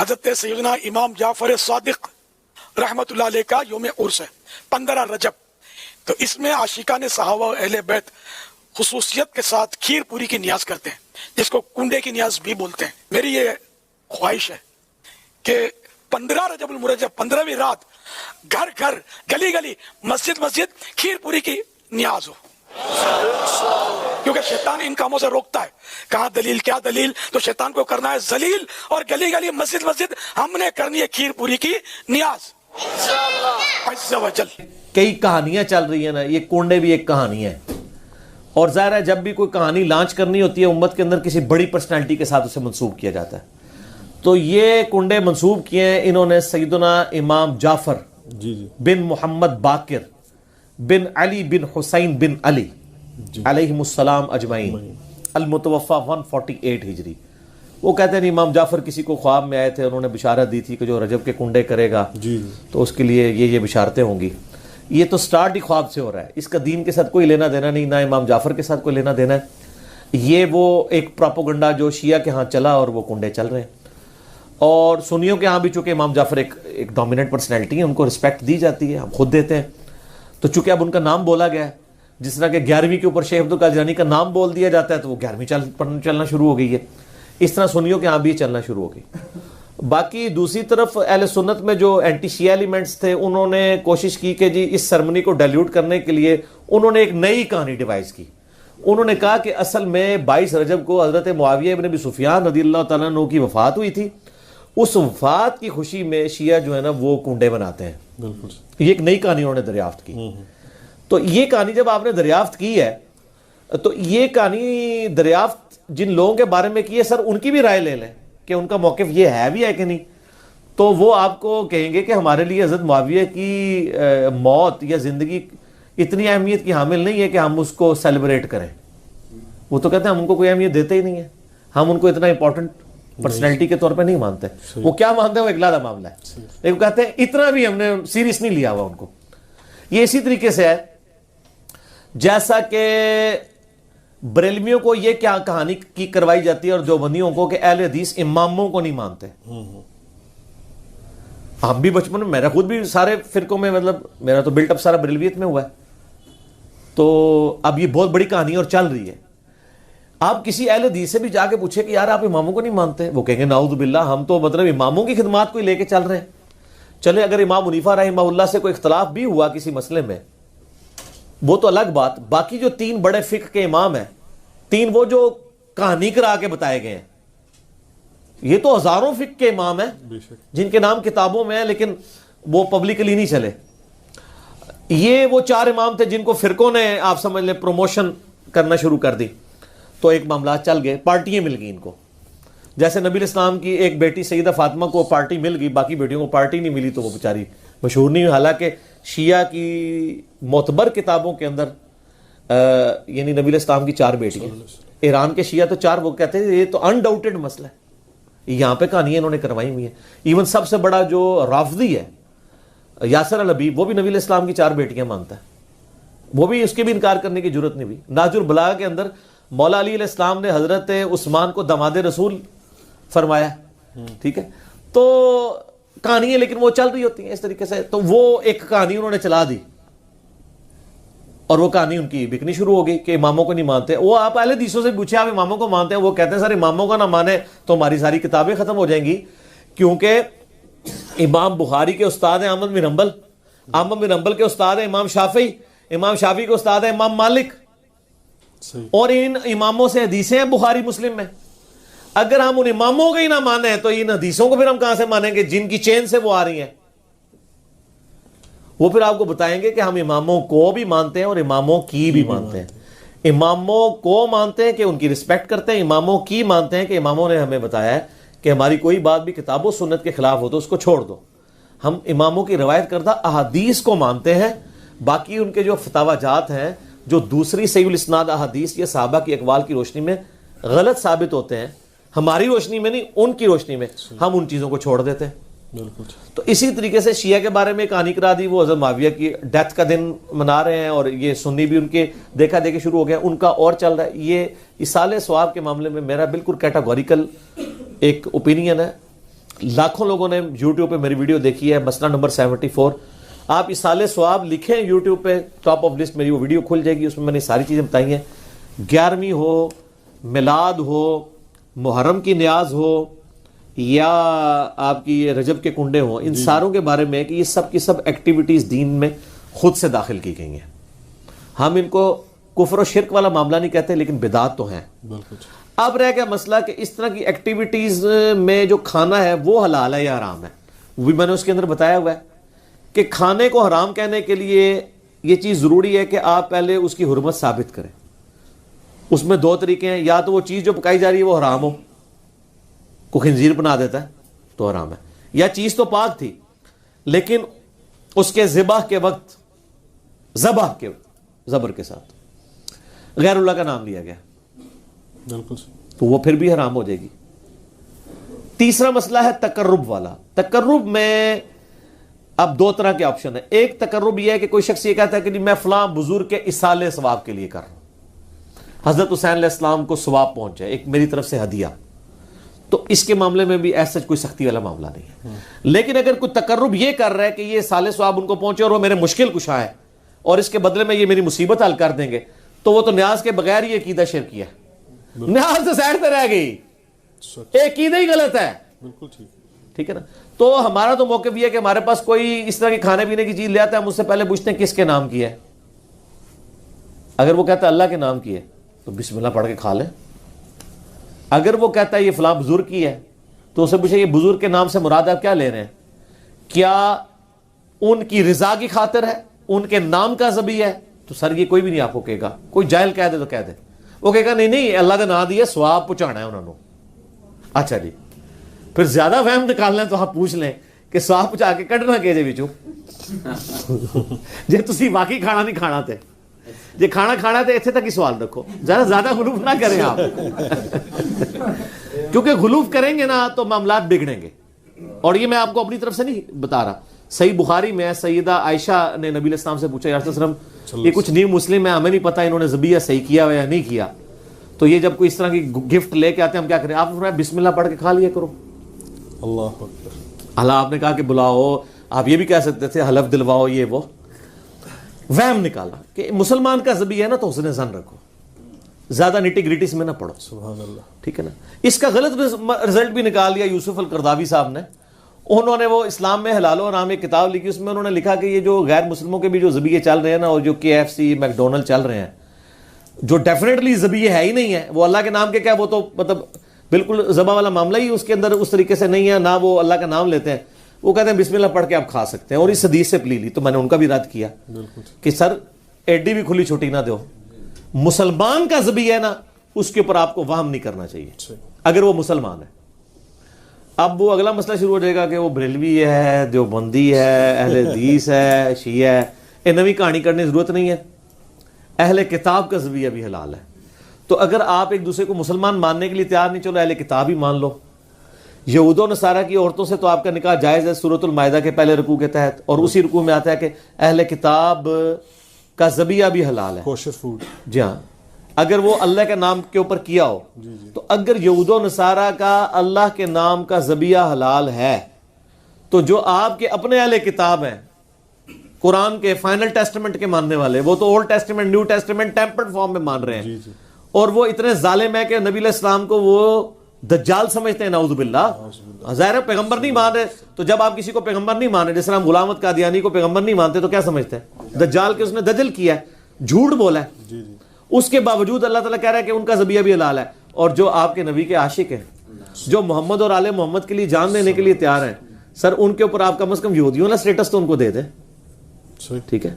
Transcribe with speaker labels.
Speaker 1: حضرت سیدنا امام جعفر صادق رحمت اللہ علیہ کا یوم عرس ہے 15 رجب. تو اس میں عاشقان صحابہ و اہل بیت خصوصیت کے ساتھ کھیر پوری کی نیاز کرتے ہیں، جس کو کنڈے کی نیاز بھی بولتے ہیں. میری یہ خواہش ہے کہ 15 رجب المرجب 15ویں رات گھر گھر گلی گلی مسجد مسجد کھیر پوری کی نیاز ہو، کیونکہ شیطان ان کاموں سے روکتا ہے. کہاں دلیل، کیا دلیل؟ تو شیطان کو کرنا ہے ذلیل، اور گلی گلی مسجد مسجد ہم نے کرنی ہے کھیر پوری کی نیاز عز و جل.
Speaker 2: کئی کہانیاں چل رہی ہیں نا، یہ کنڈے بھی ایک کہانی ہے. اور ظاہر ہے جب بھی کوئی کہانی لانچ کرنی ہوتی ہے امت کے اندر کسی بڑی پرسنالٹی کے ساتھ اسے منسوب کیا جاتا ہے. تو یہ کنڈے منسوب کیے ہیں انہوں نے سیدنا امام جعفر بن محمد باقر بن علی بن حسین بن علی علیہم السلام اجمعین، المتوفى 148 ہجری. وہ کہتے ہیں امام جعفر کسی کو خواب میں آئے تھے، انہوں نے بشارت دی تھی کہ جو رجب کے کنڈے کرے گا تو اس کے لیے یہ بشارتیں ہوں گی. یہ تو سٹارٹ ہی خواب سے ہو رہا ہے، اس کا دین کے ساتھ کوئی لینا دینا نہیں، نہ امام جعفر کے ساتھ کوئی لینا دینا ہے. یہ وہ ایک پراپوگنڈا جو شیعہ کے ہاں چلا اور وہ کنڈے چل رہے ہیں. اور سنیوں کے ہاں بھی چونکہ امام جعفر ایک ڈومیننٹ پرسنالٹی ہے، ان کو رسپیکٹ دی جاتی ہے، ہم خود دیتے ہیں. تو چونکہ اب ان کا نام بولا گیا ہے، جس طرح کہ 11ویں کے اوپر شیخ عبد القادر جیلانی کا نام بول دیا جاتا ہے تو وہ 11ویں چلنا شروع ہو گئی ہے. اس طرح سنیوں کے ہاں بھی چلنا شروع ہو گئی. باقی دوسری طرف اہل سنت میں جو اینٹی شیعہ ایلیمنٹس تھے انہوں نے کوشش کی کہ جی اس سرمنی کو ڈیلیوٹ کرنے کے لیے انہوں نے ایک نئی کہانی ڈیوائز کی. انہوں نے کہا کہ اصل میں 22 رجب کو حضرت معاویہ ابن ابی سفیان رضی اللہ تعالیٰ عنہ کی وفات ہوئی تھی. اس وفات کی خوشی میں شیعہ جو ہے نا وہ کنڈے بناتے ہیں. یہ ایک نئی کہانی انہوں نے دریافت کی. تو یہ کہانی جب آپ نے دریافت کی ہے تو یہ کہانی دریافت جن لوگوں کے بارے میں کی ہے سر ان کی بھی رائے لے لیں کہ ان کا موقف یہ ہے بھی ہے کہ نہیں. تو وہ آپ کو کہیں گے کہ ہمارے لیے حضرت معاویہ کی موت یا زندگی اتنی اہمیت کی حامل نہیں ہے کہ ہم اس کو سیلیبریٹ کریں. وہ تو کہتے ہیں ہم ان کو کوئی اہمیت دیتے ہی نہیں ہے، ہم ان کو اتنا امپورٹنٹ پرسنالٹی کے طور پہ نہیں مانتے. وہ کیا مانتے ہیں وہ ایک علیحدہ معاملہ ہے، لیکن کہتے ہیں اتنا بھی ہم نے سیریس نہیں لیا ہوا ان کو. یہ اسی طریقے سے ہے جیسا کہ بریلویوں کو یہ کیا کہانی کی کروائی جاتی ہے اور دیوبندیوں کو کہ اہل حدیث اماموں کو نہیں مانتے. ہم بھی بچپن میں، میرا خود بھی سارے فرقوں میں، مطلب میرا تو بلٹ اپ سارا بریلویت میں ہوا ہے. تو اب یہ بہت بڑی کہانی اور چل رہی ہے. آپ کسی اہل حدیث سے بھی جا کے پوچھے کہ یار آپ اماموں کو نہیں مانتے، وہ کہیں گے نعوذ باللہ ہم تو مطلب اماموں کی خدمات کو لے کے چل رہے ہیں. چلے اگر امام حنیفہ رحمہ اللہ سے کوئی اختلاف بھی ہوا کسی مسئلے میں وہ تو الگ بات. باقی جو 3 بڑے فقہ کے امام ہیں، 3 وہ جو کہانی کرا کے بتائے گئے ہیں، یہ تو ہزاروں فقہ کے امام ہیں جن کے نام کتابوں میں ہیں لیکن وہ پبلکلی نہیں چلے. یہ وہ 4 امام تھے جن کو فرقوں نے آپ سمجھ لیں پروموشن کرنا شروع کر دی. تو ایک معاملات چل گئے، پارٹیاں مل گئی ان کو. جیسے نبی الاسلام کی ایک بیٹی سیدہ فاطمہ کو پارٹی مل گئی، باقی بیٹیوں کو پارٹی نہیں ملی تو وہ بیچاری مشہور نہیں ہوئی. حالانکہ شیعہ کی معتبر کتابوں کے اندر یعنی نبی الاسلام کی 4 بیٹیاں، ایران کے شیعہ تو 4، وہ کہتے ہیں یہ تو انڈاؤٹڈ مسئلہ ہے. یہاں پہ کہانیاں انہوں نے کروائی ہوئی ہیں. ایون سب سے بڑا جو رافضی ہے یاسر الحبیب، وہ بھی نبی الاسلام کی 4 بیٹیاں مانتا ہے. وہ بھی اس کے بھی انکار کرنے کی ضرورت نہیں ہوئی. ناج البلاغہ کے اندر مولا علی علیہ السلام نے حضرت عثمان کو داماد رسول فرمایا. ٹھیک ہے، تو کہانیاں لیکن وہ چل رہی ہوتی ہیں اس طریقے سے. تو وہ ایک کہانی انہوں نے چلا دی اور وہ کہانی ان کی بکنی شروع ہو گئی کہ اماموں کو نہیں مانتے. وہ آپ اہل حدیثوں سے پوچھے آپ اماموں کو مانتے ہیں، وہ کہتے ہیں سر اماموں کا نہ مانے تو ہماری ساری کتابیں ختم ہو جائیں گی. کیونکہ امام بخاری کے استاد ہیں احمد بن حنبل، احمد بن حنبل کے استاد ہیں امام شافعی، امام شافعی کے استاد ہیں امام مالک، اور ان اماموں سے حدیثیں ہیں بخاری مسلم میں. اگر ہم ان اماموں کو ہی نہ مانیں تو ان حدیثوں کو پھر ہم کہاں سے مانیں گے جن کی چین سے وہ آ رہی ہیں. وہ پھر آپ کو بتائیں گے کہ ہم اماموں کو بھی مانتے ہیں اور اماموں کی بھی مانتے ہیں. اماموں کو مانتے ہیں کہ ان کی رسپیکٹ کرتے ہیں، اماموں کی مانتے ہیں کہ اماموں نے ہمیں بتایا ہے کہ ہماری کوئی بات بھی کتاب و سنت کے خلاف ہو تو اس کو چھوڑ دو. ہم اماموں کی روایت کردہ احادیث کو مانتے ہیں. باقی ان کے جو فتاوی جات ہیں جو دوسری صحیح الاسناد احادیث یا صحابہ کی اقوال کی روشنی میں غلط ثابت ہوتے ہیں، ہماری روشنی میں نہیں ان کی روشنی میں ہم ان چیزوں کو چھوڑ دیتے ہیں. تو اسی طریقے سے شیعہ کے بارے میں کہانی کرا دی. وہ حضرت معاویہ کی ڈیتھ کا دن منا رہے ہیں اور یہ سنی بھی ان کے دیکھا دیکھے شروع ہو گیا، ان کا اور چل رہا ہے. یہ اصالہ ثواب کے معاملے میں میرا بالکل کیٹاگوریکل ایک اوپینین ہے. لاکھوں لوگوں نے یوٹیوب پہ میری ویڈیو دیکھی ہے. مسئلہ نمبر 74, آپ اصال ثواب لکھیں یوٹیوب پہ, ٹاپ آف لسٹ میری وہ ویڈیو کھل جائے گی, اس میں نے ساری چیزیں بتائی ہیں. 11ویں ہو, میلاد ہو, محرم کی نیاز ہو, یا آپ کی یہ رجب کے کنڈے ہوں, ان ساروں کے بارے میں کہ یہ سب کی سب ایکٹیویٹیز دین میں خود سے داخل کی گئی ہیں. ہم ان کو کفر و شرک والا معاملہ نہیں کہتے, لیکن بدعات تو ہیں. اب رہ گیا مسئلہ کہ اس طرح کی ایکٹیویٹیز میں جو کھانا ہے وہ حلال ہے یا حرام ہے. وہ بھی میں نے اس کے اندر بتایا ہوا ہے کہ کھانے کو حرام کہنے کے لیے یہ چیز ضروری ہے کہ آپ پہلے اس کی حرمت ثابت کریں. اس میں 2 طریقے ہیں, یا تو وہ چیز جو پکائی جا رہی ہے وہ حرام ہو, کوئی خنزیر بنا دیتا ہے تو حرام ہے, یا چیز تو پاک تھی لیکن اس کے ذبح کے وقت زبر کے ساتھ غیر اللہ کا نام لیا گیا,
Speaker 3: بالکل,
Speaker 2: تو وہ پھر بھی حرام ہو جائے گی. تیسرا مسئلہ ہے تقرب والا. تقرب میں اب 2 طرح کے آپشن ہیں. ایک تقرب یہ ہے کہ کوئی شخص یہ کہتا ہے کہ میں فلاں بزرگ کے اصالے ثواب کے لیے کر رہا ہوں, حضرت حسین علیہ السلام کو ثواب پہنچے, ایک میری طرف سے ہدیہ, تو اس کے معاملے میں بھی ایسا کوئی سختی والا معاملہ نہیں ہے. لیکن اگر کوئی تقرب یہ کر رہا ہے کہ یہ صالح ثواب ان کو پہنچے اور وہ میرے مشکل کشا ہے اور اس کے بدلے میں یہ میری مصیبت حل کر دیں گے, تو وہ تو نیاز کے بغیر ہی عقیدہ شرکی ہے. نیاز تو سائڈ پہ رہ گئی, عقیدہ ہی غلط ہے.
Speaker 3: بالکل
Speaker 2: ٹھیک ہے نا. تو ہمارا تو موقف یہ ہے کہ ہمارے پاس کوئی اس طرح کی کھانے پینے کی چیز لے آتا ہے, ہم اس سے پہلے پوچھتے ہیں کس کے نام کی ہے. اگر وہ کہتا ہے اللہ کے نام کی ہے تو بسم اللہ پڑھ کے کھا لیں. اگر وہ کہتا ہے یہ فلاں بزرگ کی ہے تو اسے پوچھے یہ بزرگ کے نام سے مراد آپ کیا لے رہے ہیں, کیا ان کی رضا کی خاطر ہے, ان کے نام کا ذبیح ہے؟ تو سر یہ کوئی بھی نہیں آپ کو کہے گا. کوئی جاہل کہہ دے تو کہہ دے, وہ کہے گا نہیں اللہ کا نام دیا ثواب پہنچانا ہے انہوں نے. اچھا جی, پھر زیادہ فہم نکالنا ہے تو آپ پوچھ لیں کہ ثواب پہنچا کے کڈنا کہ جے وچوں جے تسی واقعی کھانا نہیں کھانا تے, جے کھانا کھانا تے ایتھے تک ہی سوال رکھو, زیادہ غلوف نہ کریں آپ کیونکہ غلوف کریں گے نا تو معاملات بگڑیں گے. اور یہ میں آپ کو اپنی طرف سے نہیں بتا رہا. صحیح بخاری میں سیدہ عائشہ نے نبی علیہ السلام سے پوچھا یا رسول اللہ علیہ وسلم یہ کچھ نیو مسلم ہے, ہمیں نہیں پتا انہوں نے ذبیحہ صحیح کیا یا نہیں کیا, تو یہ جب کوئی اس طرح کی گفٹ لے کے آتے ہیں ہم کیا کریں؟ آپ فرمایا بسم اللہ پڑھ کے کھا لیا کرو.
Speaker 3: اللہ اکبر.
Speaker 2: اللہ آپ نے کہا کہ بلاؤ, آپ یہ بھی کہہ سکتے تھے حلف دلواؤ, یہ وہ وہم نکالا کہ مسلمان کا ذبیحہ ہے نا تو حسن ظن رکھو, زیادہ نٹی گریٹیز میں نہ پڑھو.
Speaker 3: سبحان اللہ.
Speaker 2: ٹھیک ہے نا. اس کا غلط رزلٹ بھی نکال لیا یوسف القرداوی صاحب نے. انہوں نے وہ اسلام میں حلال و حرام ایک کتاب لکھی, اس میں انہوں نے لکھا کہ یہ جو غیر مسلموں کے بھی جو ذبیحے چل رہے ہیں نا, اور جو KFC میکڈونلڈ چل رہے ہیں, جو ڈیفینیٹلی ذبیحے ہے ہی نہیں ہے, وہ اللہ کے نام کے کیا, وہ تو مطلب بالکل ذبح والا معاملہ ہی اس کے اندر اس طریقے سے نہیں ہے, نہ وہ اللہ کا نام لیتے ہیں. وہ کہتے ہیں بسم اللہ پڑھ کے آپ کھا سکتے ہیں, اور اس حدیث سے پلی لی. تو میں نے ان کا بھی رد کیا کہ سر ایڈی بھی کھلی چھٹی نہ دو, مسلمان کا ذبیحہ ہے نا اس کے اوپر آپ کو وہم نہیں کرنا چاہیے اگر وہ مسلمان ہے. اب وہ اگلا مسئلہ شروع ہو جائے گا کہ وہ بریلوی ہے, دیوبندی ہے, اہل حدیث ہے, شیعہ ہے. یہ نئی کہانی کرنے کی ضرورت نہیں ہے. اہل کتاب کا ذبیحہ بھی حلال ہے. تو اگر آپ ایک دوسرے کو مسلمان ماننے کے لیے تیار نہیں, چلو اہل کتاب ہی مان لو. یہود و نصارہ کی عورتوں سے تو آپ کا نکاح جائز ہے سورۃ المائدہ کے پہلے رکوع کے تحت, اور اسی رکوع میں آتا ہے کہ اہل کتاب کا ذبیحہ بھی حلال ہے,
Speaker 3: کوشر فوڈ.
Speaker 2: جی ہاں, اگر وہ اللہ کے نام کے اوپر کیا ہو. تو اگر یہود و نصارہ کا اللہ کے نام کا ذبیحہ حلال ہے, تو جو آپ کے اپنے اہل کتاب ہیں, قرآن کے فائنل ٹیسٹمنٹ کے ماننے والے, وہ تو old testament new testament tempered form میں مان رہے ہیں, اور وہ اتنے ظالم ہیں کہ نبی علیہ السلام کو وہ دجال سمجھتے ہیں, نعوذ باللہ. ظاہر ہے پیغمبر نہیں مان رہے, تو جب آپ کسی کو پیغمبر نہیں مان رہے, جس طرح ہم غلام احمد قادیانی کو پیغمبر نہیں مانتے, تو کیا سمجھتے ہیں؟ دجال کے اس نے دجل کیا ہے, جھوٹ بولا ہے. اس کے باوجود اللہ تعالیٰ کہہ رہا ہے کہ ان کا ذبیحہ بھی حلال ہے. اور جو آپ کے نبی کے عاشق ہیں, جو محمد اور آل محمد کے لیے جان دینے کے لیے تیار ہیں, سر ان کے اوپر آپ کم از کم یہودیوں نا اسٹیٹس تو ان کو دے دیں. ٹھیک ہے.